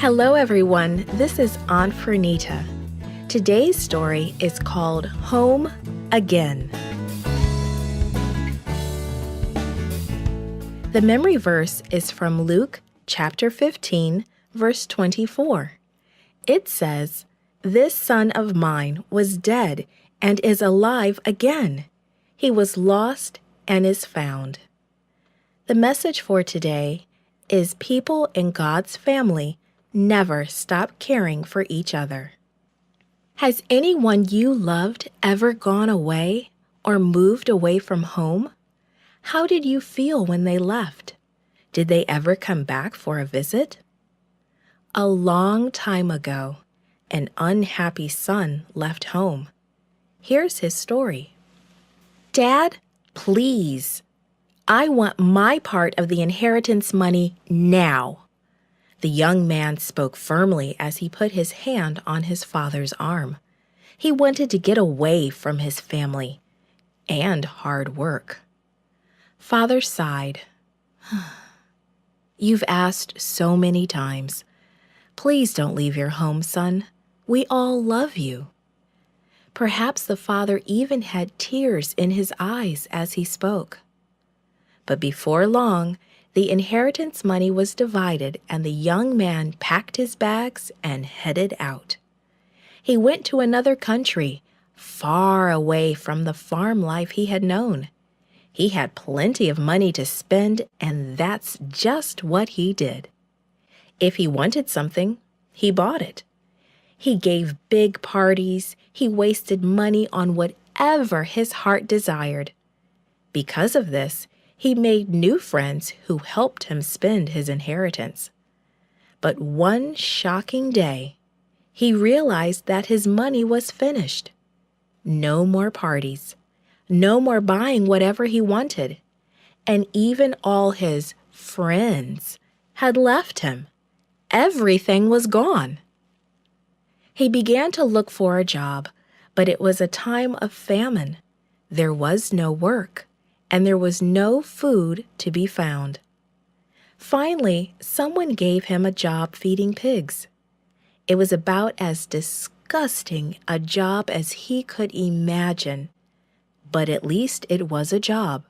Hello, everyone. This is Aunt Fernita. Today's story is called Home Again. The memory verse is from Luke chapter 15, verse 24. It says, "This son of mine was dead and is alive again. He was lost and is found." The message for today is people in God's family never stop caring for each other. Has anyone you loved ever gone away or moved away from home? How did you feel when they left? Did they ever come back for a visit? A long time ago, an unhappy son left home. Here's his story. "Dad, please. I want my part of the inheritance money now." The young man spoke firmly as he put his hand on his father's arm. He wanted to get away from his family and hard work. Father sighed. "You've asked so many times. Please don't leave your home, son. We all love you." Perhaps the father even had tears in his eyes as he spoke. But before long, the inheritance money was divided and the young man packed his bags and headed out. He went to another country, far away from the farm life he had known. He had plenty of money to spend, and that's just what he did. If he wanted something, he bought it. He gave big parties. He wasted money on whatever his heart desired. Because of this, he made new friends who helped him spend his inheritance. But one shocking day, he realized that his money was finished. No more parties, no more buying whatever he wanted, and even all his friends had left him. Everything was gone. He began to look for a job, but it was a time of famine. There was no work, and there was no food to be found. Finally, someone gave him a job feeding pigs. It was about as disgusting a job as he could imagine, but at least it was a job.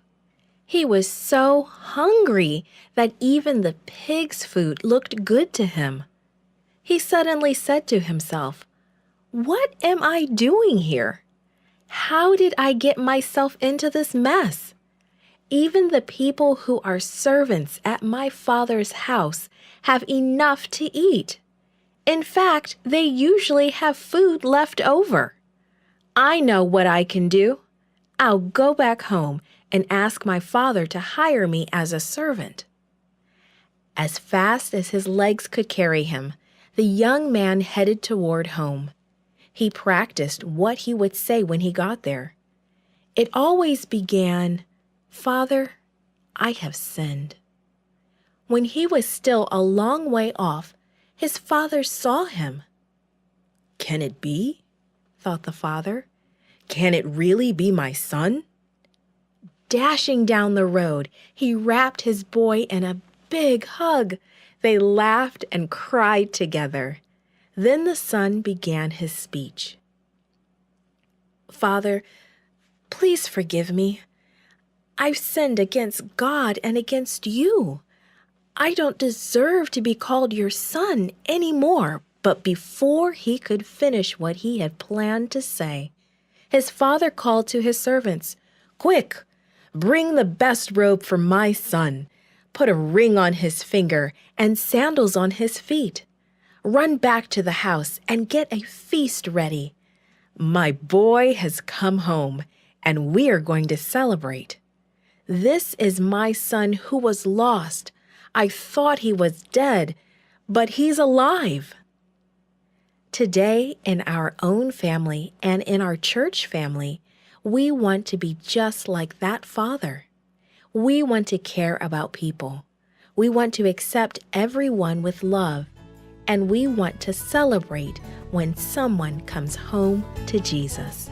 He was so hungry that even the pig's food looked good to him. He suddenly said to himself, "What am I doing here? How did I get myself into this mess? Even the people who are servants at my father's house have enough to eat. In fact, they usually have food left over. I know what I can do. I'll go back home and ask my father to hire me as a servant." As fast as his legs could carry him, the young man headed toward home. He practiced what he would say when he got there. It always began, "Father, I have sinned." When he was still a long way off, his father saw him. "Can it be?" thought the father. "Can it really be my son?" Dashing down the road, he wrapped his boy in a big hug. They laughed and cried together. Then the son began his speech. "Father, please forgive me. I've sinned against God and against you. I don't deserve to be called your son anymore." But before he could finish what he had planned to say, his father called to his servants, "Quick, bring the best robe for my son. Put a ring on his finger and sandals on his feet. Run back to the house and get a feast ready. My boy has come home, and we're going to celebrate. This is my son who was lost. I thought he was dead, but he's alive." Today, in our own family and in our church family, we want to be just like that father. We want to care about people. We want to accept everyone with love. And we want to celebrate when someone comes home to Jesus.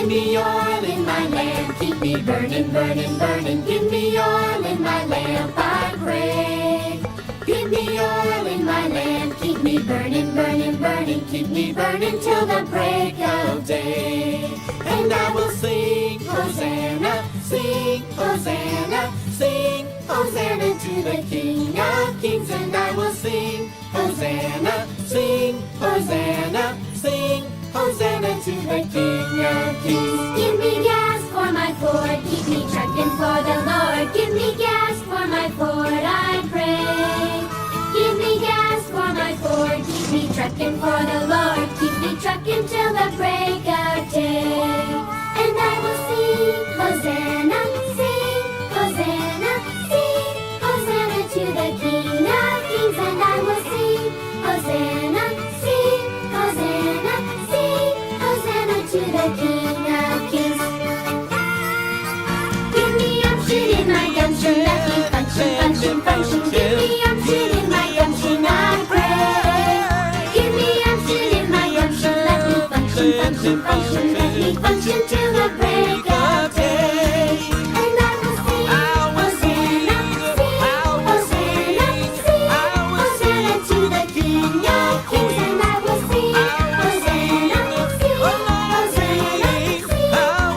Give me oil in my lamp, keep me burning, burning, burning. Give me oil in my lamp, I pray. Give me oil in my lamp, keep me burning, burning, burning. Keep me burning till the break of day. And I will sing, Hosanna, sing, Hosanna, sing, Hosanna to the King of Kings. And I will sing, Hosanna, sing, Hosanna, sing, Hosanna to the King of Kings. Give me gas for my Ford, keep me trucking for the Lord. Give me gas for my Ford, I pray. Give me gas for my Ford, keep me trucking for the Lord. Keep me trucking till the break of day. And I will sing, Hosanna, sing, Hosanna, sing, Hosanna to the King of Kings. And I will sing, Hosanna, sing, Hosanna, sing, Hosanna to the King of Kings. Give me unction in my gumption, let me function, function, function. Give me unction in my gumption, I pray. Give me unction in my gumption, let me function, function, function. Let me function till the break of day. And I will sing, Hosanna, sing, Hosanna, sing, Hosanna to the King of Kings. And I will sing, Hosanna, sing, Hosanna, sing,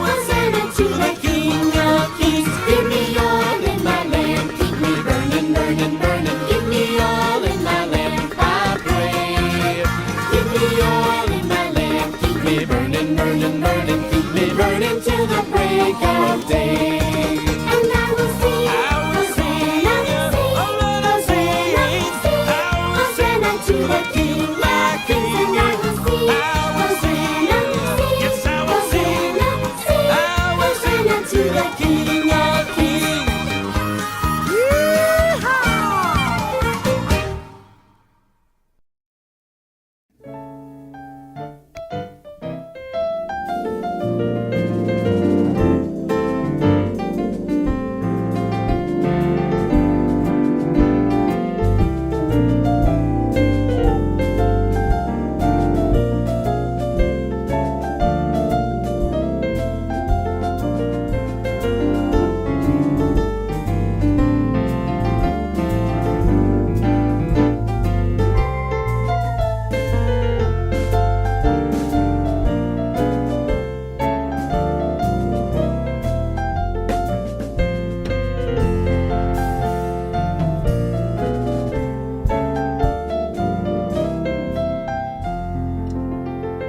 Hosanna to the King of Kings. Give me oil in my lamp, keep me burning, burning, burning. Give me oil in my lamp, I pray. Give me oil in my lamp, keep me burning, burning, burning. Keep me burning till the break of day.